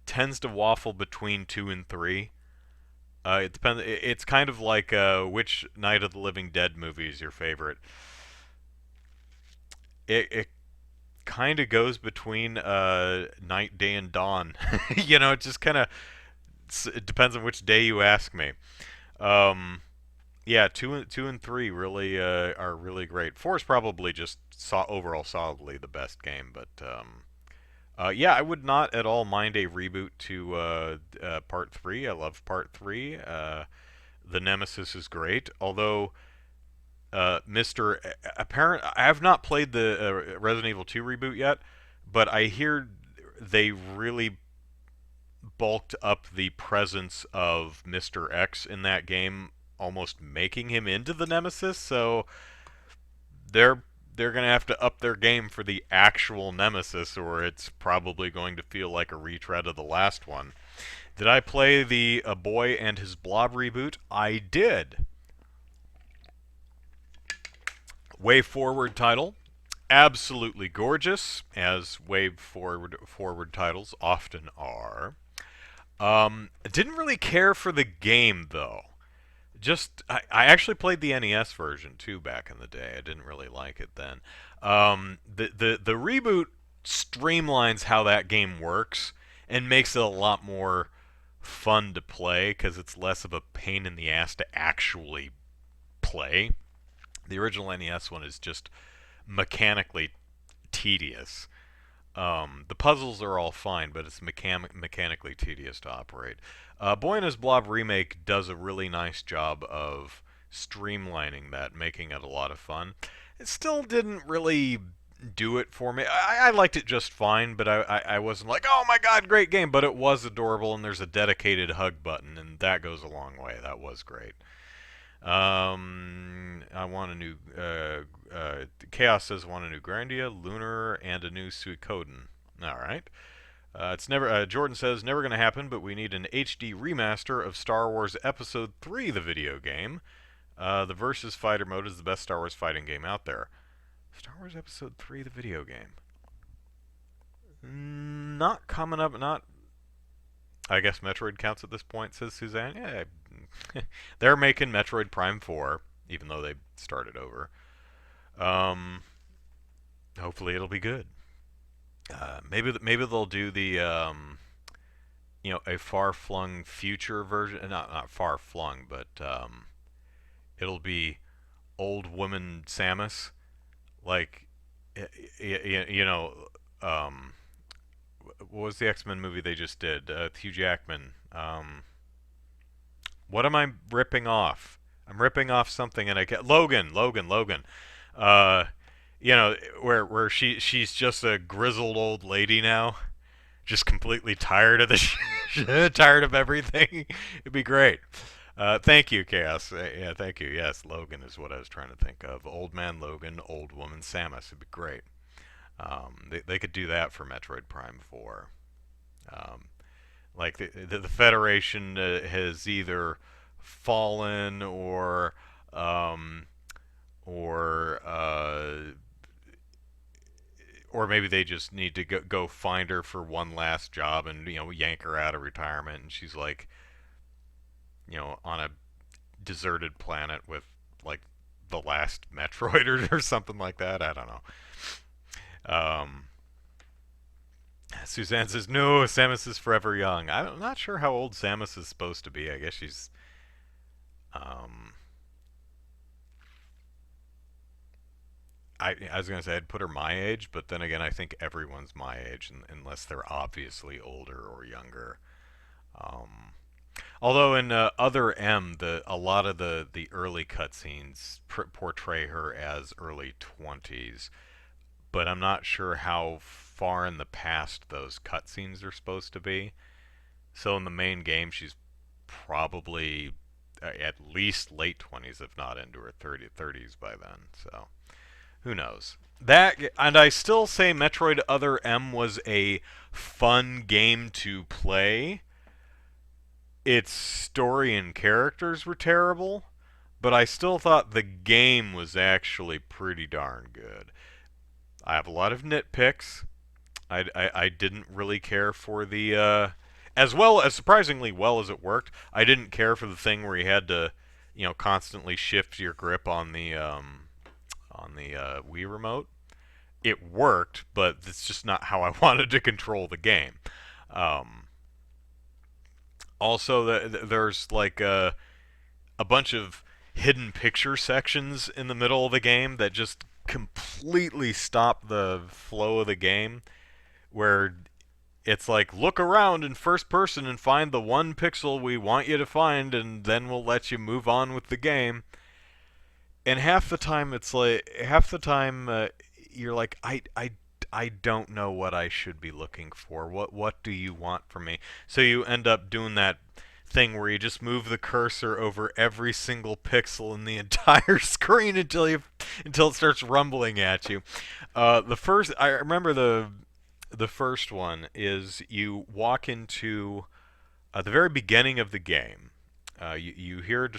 tends to waffle between 2 and 3. It depends. It's kind of like which Night of the Living Dead movie is your favorite. It kind of goes between night, day, and dawn. It just kind of it depends on which day you ask me. Um, yeah, two and three really are really great. Four is probably just overall solidly the best game, but yeah, I would not at all mind a reboot to Part 3. I love Part 3. The Nemesis is great, although Mr. Apparent. I have not played the Resident Evil 2 reboot yet, but I hear they really bulked up the presence of Mr. X in that game, almost making him into the Nemesis. So they're going to have to up their game for the actual Nemesis, or it's probably going to feel like a retread of the last one. Did I play the A Boy and His Blob reboot? I did. Way Forward title. Absolutely gorgeous, as way forward titles often are. Didn't really care for the game, though. I actually played the NES version too back in the day. I didn't really like it then. The reboot streamlines how that game works and makes it a lot more fun to play because it's less of a pain in the ass to actually play. The original NES one is just mechanically tedious. The puzzles are all fine, but it's mechanically tedious to operate. Boy and His Blob Remake does a really nice job of streamlining that, making it a lot of fun. It still didn't really do it for me. I liked it just fine, but I wasn't like, oh my god, great game, but it was adorable, and there's a dedicated hug button, and that goes a long way. That was great. I want a new. Chaos says want a new Grandia, Lunar, and a new Suikoden. All right. It's never. Jordan says never going to happen, but we need an HD remaster of Star Wars Episode 3, the video game. The Versus Fighter mode is the best Star Wars fighting game out there. Star Wars Episode 3, the video game. Not coming up. Not. I guess Metroid counts at this point, says Suzanne. Yeah, they're making Metroid Prime 4, even though they started over. Hopefully it'll be good. Maybe they'll do the a far-flung future version. Not far-flung, but it'll be old woman Samus, like what was the X-Men movie they just did? Hugh Jackman. What am I ripping off? I'm ripping off something, and I get Logan. Uh, where she's just a grizzled old lady now, just completely tired of the tired of everything. It'd be great. Thank you, Chaos. Yeah, thank you. Yes, Logan is what I was trying to think of. Old man Logan, old woman Samus. It'd be great. They could do that for Metroid Prime 4. Like the Federation has either fallen or or maybe they just need to go find her for one last job and yank her out of retirement, and she's like on a deserted planet with like the last Metroid or something like that. I don't know. Suzanne says, no, Samus is forever young. I'm not sure how old Samus is supposed to be. I guess she's... I was going to say I'd put her my age, but then again, I think everyone's my age, unless they're obviously older or younger. Um, Although in Other M, a lot of the early cutscenes portray her as early 20s, but I'm not sure how far in the past those cutscenes are supposed to be. So in the main game, she's probably at least late 20s, if not into her 30s by then. So who knows? And I still say Metroid Other M was a fun game to play. its story and characters were terrible, but I still thought the game was actually pretty darn good. I have a lot of nitpicks. I didn't really care for the as well as surprisingly well as it worked. I didn't care for the thing where you had to, constantly shift your grip on the Wii remote. It worked, but it's just not how I wanted to control the game. Um, Also, there's like a bunch of hidden picture sections in the middle of the game that just completely stop the flow of the game. Where it's like, look around in first person and find the one pixel we want you to find, and then we'll let you move on with the game. And half the time, you're like, I don't know what I should be looking for. What do you want from me? So you end up doing that thing where you just move the cursor over every single pixel in the entire screen until it starts rumbling at you. I remember the first one is you walk into the very beginning of the game. You hear a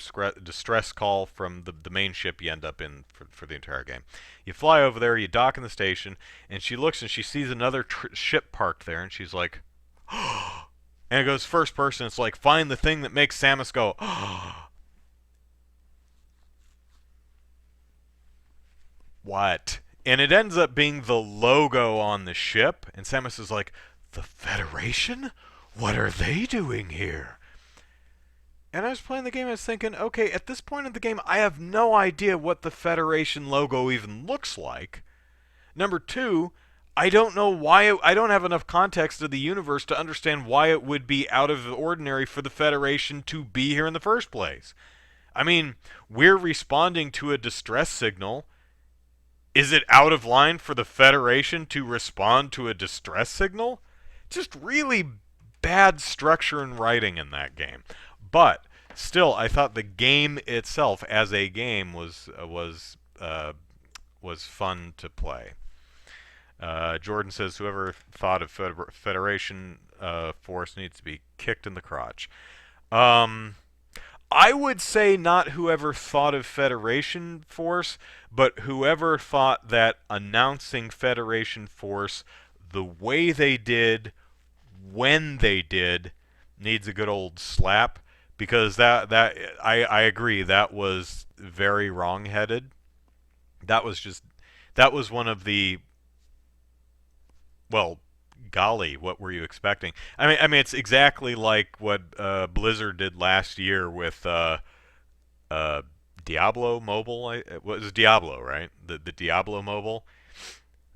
distress call from the main ship you end up in for the entire game. You fly over there, you dock in the station, and she looks and she sees another ship parked there, and she's like, and it goes first person. It's like, find the thing that makes Samus go, what? And it ends up being the logo on the ship, and Samus is like, the Federation? What are they doing here? And I was playing the game, I was thinking, okay, at this point in the game, I have no idea what the Federation logo even looks like. Number two, I don't know I don't have enough context of the universe to understand why it would be out of the ordinary for the Federation to be here in the first place. I mean, we're responding to a distress signal. Is it out of line for the Federation to respond to a distress signal? Just really bad structure and writing in that game. But still, I thought the game itself, as a game, was fun to play. Jordan says whoever thought of Federation Force needs to be kicked in the crotch. I would say not whoever thought of Federation Force, but whoever thought that announcing Federation Force the way they did, when they did, needs a good old slap. Because I agree, that was very wrong-headed. That was one of the, well, golly, what were you expecting? I mean, it's exactly like what Blizzard did last year with Diablo Mobile. It was Diablo, right? The Diablo Mobile.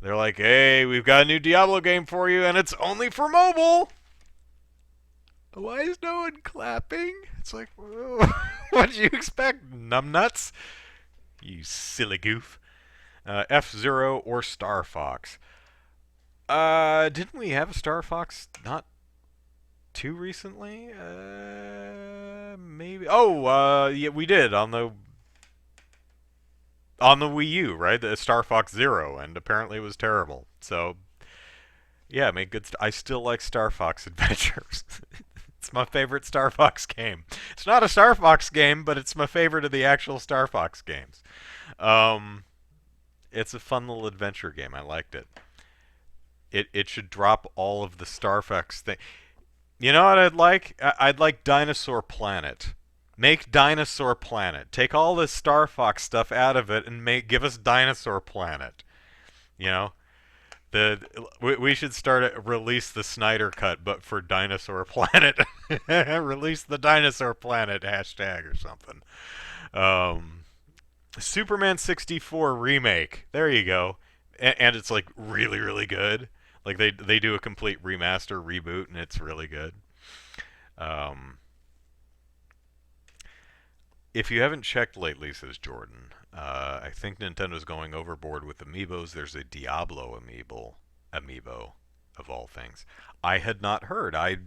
They're like, hey, we've got a new Diablo game for you, and it's only for mobile. Why is no one clapping? It's like, what did you expect, numbnuts? You silly goof. F-Zero or Star Fox? Didn't we have a Star Fox not too recently? Maybe. Oh, yeah, we did on the Wii U, right? The Star Fox Zero, and apparently it was terrible. So, yeah, I mean, I still like Star Fox Adventures. It's my favorite Star Fox game. It's not a Star Fox game, but it's my favorite of the actual Star Fox games. It's a fun little adventure game. I liked it. It should drop all of the Star Fox thing. You know what I'd like? I'd like Dinosaur Planet. Make Dinosaur Planet. Take all this Star Fox stuff out of it and give us Dinosaur Planet. You know, we should release the Snyder Cut, but for Dinosaur Planet. Release the Dinosaur Planet hashtag or something. Superman 64 remake. There you go. And it's like really, really good. Like they do a complete remaster reboot, and it's really good. Um, if you haven't checked lately, says Jordan, I think Nintendo's going overboard with amiibos. There's a Diablo amiibo of all things. I had not heard. I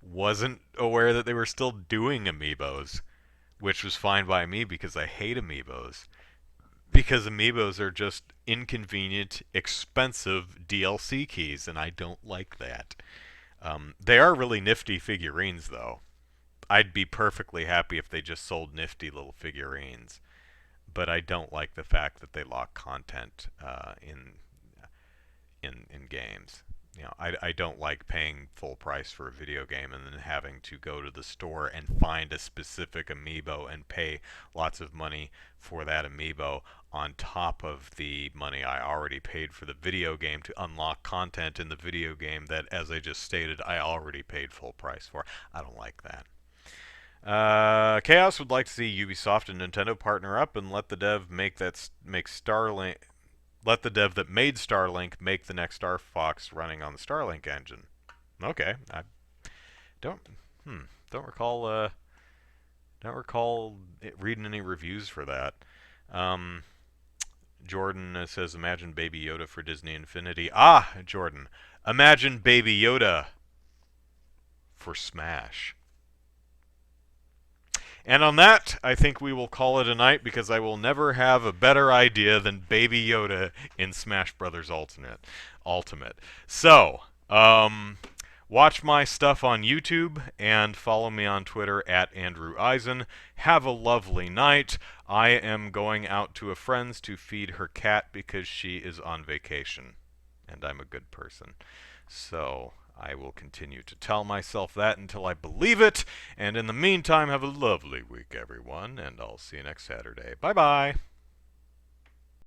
wasn't aware that they were still doing amiibos, which was fine by me because I hate amiibos. Because amiibos are just inconvenient, expensive DLC keys, and I don't like that. They are really nifty figurines, though. I'd be perfectly happy if they just sold nifty little figurines, but I don't like the fact that they lock content in games. You know, I don't like paying full price for a video game and then having to go to the store and find a specific amiibo and pay lots of money for that amiibo on top of the money I already paid for the video game to unlock content in the video game that, as I just stated, I already paid full price for. I don't like that. Chaos would like to see Ubisoft and Nintendo partner up and let the dev make Starlink let the dev that made Starlink make the next Star Fox running on the Starlink engine. Okay, I don't don't recall reading any reviews for that. Um, Jordan says, "Imagine Baby Yoda for Disney Infinity." Ah, Jordan, imagine Baby Yoda for Smash. And on that, I think we will call it a night because I will never have a better idea than Baby Yoda in Smash Brothers Ultimate. So, watch my stuff on YouTube and follow me on Twitter at Andrew Eisen. Have a lovely night. I am going out to a friend's to feed her cat because she is on vacation, and I'm a good person. So I will continue to tell myself that until I believe it. And in the meantime, have a lovely week, everyone, and I'll see you next Saturday. Bye-bye.